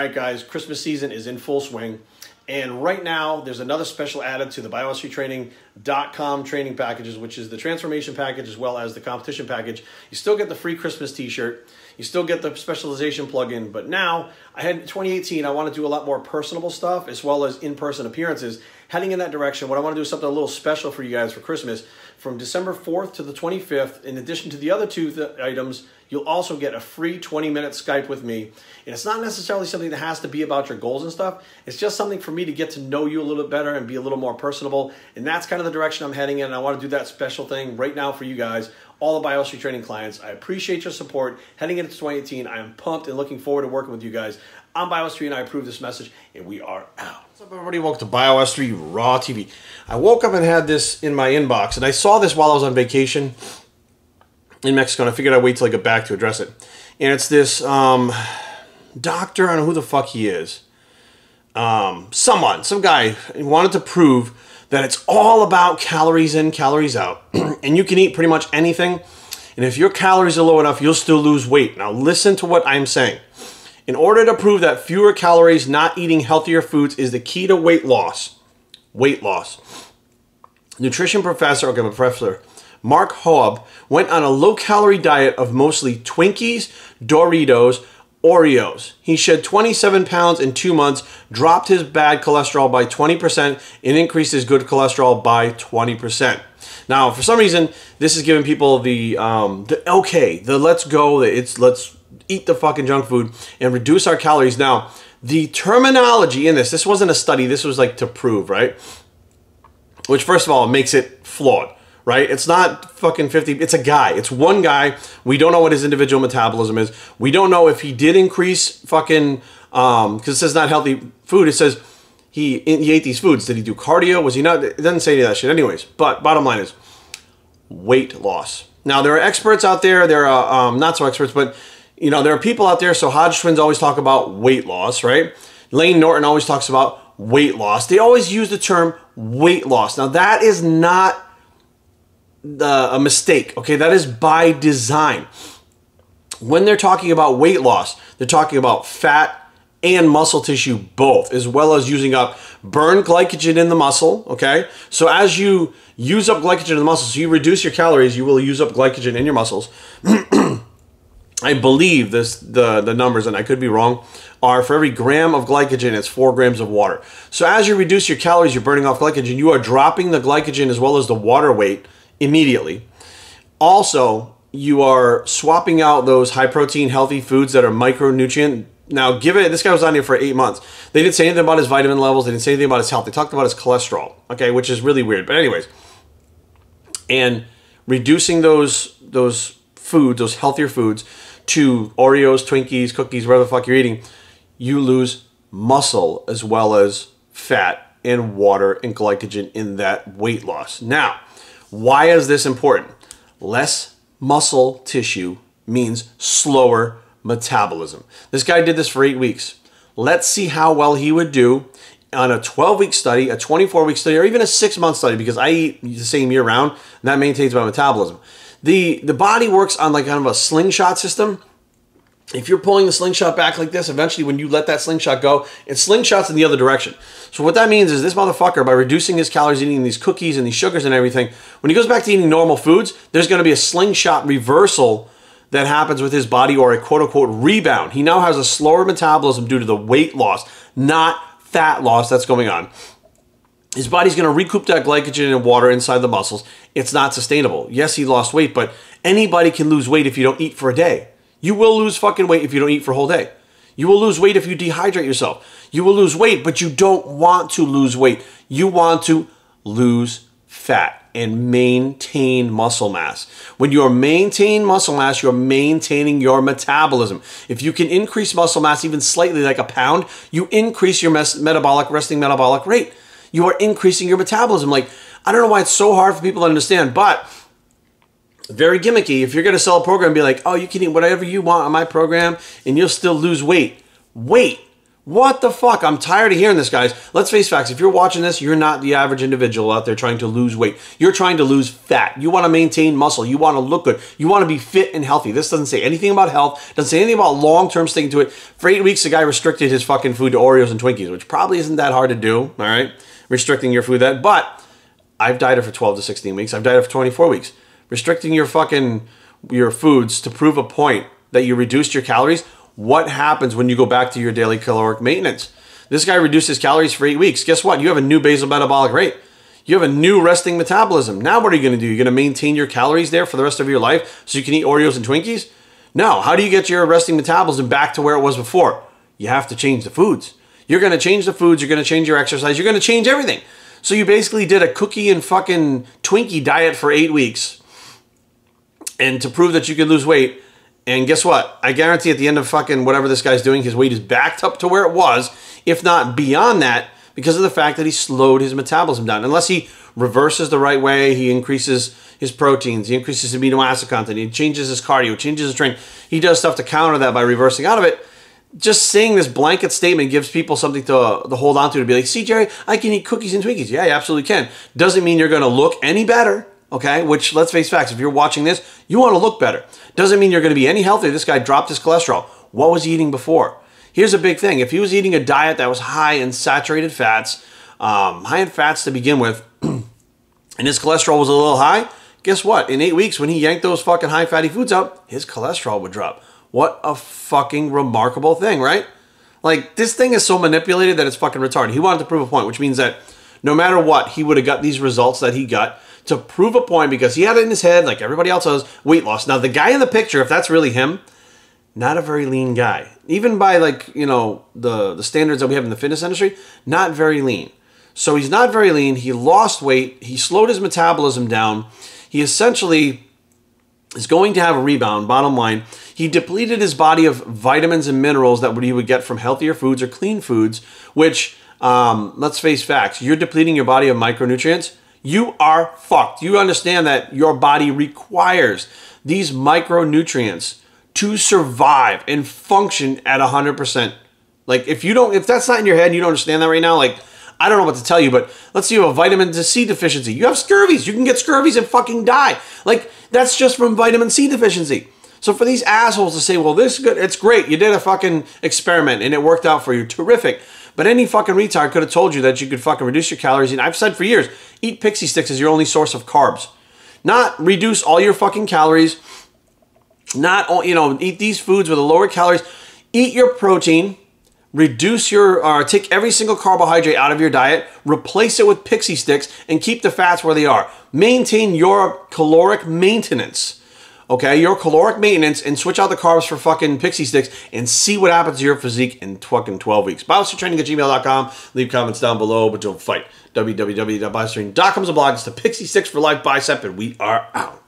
right, guys, Christmas season is in full swing. And right now, there's another special added to the BioStreetTraining.com training packages, which is the transformation package as well as the competition package. You still get the free Christmas t-shirt. You still get the specialization plugin. But now, I had 2018, I want to do a lot more personable stuff as well as in-person appearances. Heading in that direction, what I want to do is something a little special for you guys for Christmas. From December 4th to the 25th, in addition to the other two items, you'll also get a free 20-minute Skype with me. And it's not necessarily something that has to be about your goals and stuff. It's just something for me to get to know you a little bit better and be a little more personable. And that's kind of the direction I'm heading in. And I want to do that special thing right now for you guys, all the BioStreet Training clients. I appreciate your support. Heading into 2018, I am pumped and looking forward to working with you guys. I'm BioStreet and I approve this message, and we are out. What's up, everybody? Welcome to BioStreet Raw TV. I woke up and had this in my inbox, and I saw this while I was on vacation in Mexico, and I figured I'd wait till I get back to address it. And it's this doctor, I don't know who the fuck he is. Some guy wanted to prove that it's all about calories in, calories out. And you can eat pretty much anything. And if your calories are low enough, you'll still lose weight. Now listen to what I'm saying. In order to prove that fewer calories, not eating healthier foods is the key to weight loss. Nutrition professor Mark Hoab went on a low-calorie diet of mostly Twinkies, Doritos, Oreos. He shed 27 pounds in 2 months, dropped his bad cholesterol by 20%, and increased his good cholesterol by 20%. Now, for some reason, this is giving people the let's go, let's eat the fucking junk food and reduce our calories. Now, the terminology in this wasn't a study, this was like to prove, right? Which, first of all, makes it flawed. Right? It's not fucking 50. It's a guy. It's one guy. We don't know what his individual metabolism is. We don't know if he did increase fucking, because it says not healthy food. It says he ate these foods. Did he do cardio? Was he not? It doesn't say any of that shit anyways. But bottom line is weight loss. Now, there are experts out there. There are not so experts, but you know, there are people out there. So Hodge twins always talk about weight loss, right? Lane Norton always talks about weight loss. They always use the term weight loss. Now, that is not a mistake, okay? That is by design. When they're talking about weight loss, they're talking about fat and muscle tissue both, as well as using up burned glycogen in the muscle, okay? So as you use up glycogen in the muscles, so you reduce your calories, you will use up glycogen in your muscles. I believe the numbers, and I could be wrong, are for every gram of glycogen, it's 4 grams of water. So as you reduce your calories, you're burning off glycogen, you are dropping the glycogen as well as the water weight immediately. Also, you are swapping out those high protein healthy foods that are micronutrient. Now, this guy was on here for 8 months. They didn't say anything about his vitamin levels. They didn't say anything about his health. They talked about his cholesterol, okay, which is really weird. But anyways, and reducing those foods, those healthier foods, to Oreos, Twinkies, cookies, whatever the fuck you're eating, you lose muscle as well as fat and water and glycogen in that weight loss. Now, why is this important? Less muscle tissue means slower metabolism. This guy did this for 8 weeks. Let's see how well he would do on a 12-week study, a 24-week study, or even a 6-month study, because I eat the same year round, and that maintains my metabolism. The body works on like kind of a slingshot system. If you're pulling the slingshot back like this, eventually when you let that slingshot go, it slingshots in the other direction. So what that means is this motherfucker, by reducing his calories, eating these cookies and these sugars and everything, when he goes back to eating normal foods, there's going to be a slingshot reversal that happens with his body, or a quote-unquote rebound. He now has a slower metabolism due to the weight loss, not fat loss that's going on. His body's going to recoup that glycogen and water inside the muscles. It's not sustainable. Yes, he lost weight, but anybody can lose weight if you don't eat for a day. You will lose fucking weight if you don't eat for a whole day. You will lose weight if you dehydrate yourself. You will lose weight, but you don't want to lose weight. You want to lose fat and maintain muscle mass. When you are maintaining muscle mass, you're maintaining your metabolism. If you can increase muscle mass even slightly, like a pound, you increase your resting metabolic rate. You are increasing your metabolism. Like, I don't know why it's so hard for people to understand, but very gimmicky. If you're going to sell a program, be like, oh, you can eat whatever you want on my program and you'll still lose weight. Wait, What the fuck? I'm tired of hearing this, guys. Let's face facts. If you're watching this, you're not the average individual out there trying to lose weight. You're trying to lose fat. You want to maintain muscle. You want to look good. You want to be fit and healthy. This doesn't say anything about health. Doesn't say anything about long-term sticking to it. For 8 weeks, the guy restricted his fucking food to Oreos and Twinkies, which probably isn't that hard to do, all right? Restricting your food that. But I've dieted for 12 to 16 weeks. I've dieted for 24 weeks. Restricting your foods to prove a point that you reduced your calories. What happens when you go back to your daily caloric maintenance? This guy reduced his calories for 8 weeks. Guess what? You have a new basal metabolic rate. You have a new resting metabolism. Now what are you going to do? You're going to maintain your calories there for the rest of your life so you can eat Oreos and Twinkies? No. How do you get your resting metabolism back to where it was before? You have to change the foods. You're going to change the foods. You're going to change your exercise. You're going to change everything. So you basically did a cookie and fucking Twinkie diet for 8 weeks. And to prove that you could lose weight. And guess what? I guarantee at the end of fucking whatever this guy's doing, his weight is backed up to where it was, if not beyond that, because of the fact that he slowed his metabolism down. Unless he reverses the right way, he increases his proteins, he increases his amino acid content, he changes his cardio, changes his training. He does stuff to counter that by reversing out of it. Just saying this blanket statement gives people something to hold on to be like, see, Jerry, I can eat cookies and Twinkies. Yeah, you absolutely can. Doesn't mean you're going to look any better. Okay, which, let's face facts, if you're watching this, you want to look better. Doesn't mean you're going to be any healthier. This guy dropped his cholesterol. What was he eating before? Here's a big thing. If he was eating a diet that was high in saturated fats, high in fats to begin with, and his cholesterol was a little high, guess what? In 8 weeks, when he yanked those fucking high fatty foods out, his cholesterol would drop. What a fucking remarkable thing, right? Like, this thing is so manipulated that it's fucking retarded. He wanted to prove a point, which means that no matter what, he would have got these results that he got to prove a point because he had it in his head, like everybody else has, weight loss. Now, the guy in the picture, if that's really him, not a very lean guy. Even by, like, you know, the standards that we have in the fitness industry, not very lean. So he's not very lean. He lost weight. He slowed his metabolism down. He essentially is going to have a rebound, bottom line. He depleted his body of vitamins and minerals that he would get from healthier foods or clean foods, which, let's face facts, you're depleting your body of micronutrients. You are fucked. You understand that your body requires these micronutrients to survive and function at 100%. Like, if that's not in your head and you don't understand that right now, like, I don't know what to tell you, but let's say you have a vitamin C deficiency. You have scurvies. You can get scurvies and fucking die. Like, that's just from vitamin C deficiency. So for these assholes to say, well, this is good, it's great. You did a fucking experiment and it worked out for you. Terrific. But any fucking retard could have told you that you could fucking reduce your calories. And I've said for years, eat pixie sticks as your only source of carbs. Not reduce all your fucking calories. Not, you know, eat these foods with a lower calories. Eat your protein. Reduce your, take every single carbohydrate out of your diet. Replace it with pixie sticks and keep the fats where they are. Maintain your caloric maintenance. Okay, your caloric maintenance, and switch out the carbs for fucking pixie sticks and see what happens to your physique in fucking 12 weeks. BioStrengthTraining@gmail.com. Leave comments down below, but don't fight. www.biostrength.com is a blog. It's the Pixie Sticks for Life bicep, and we are out.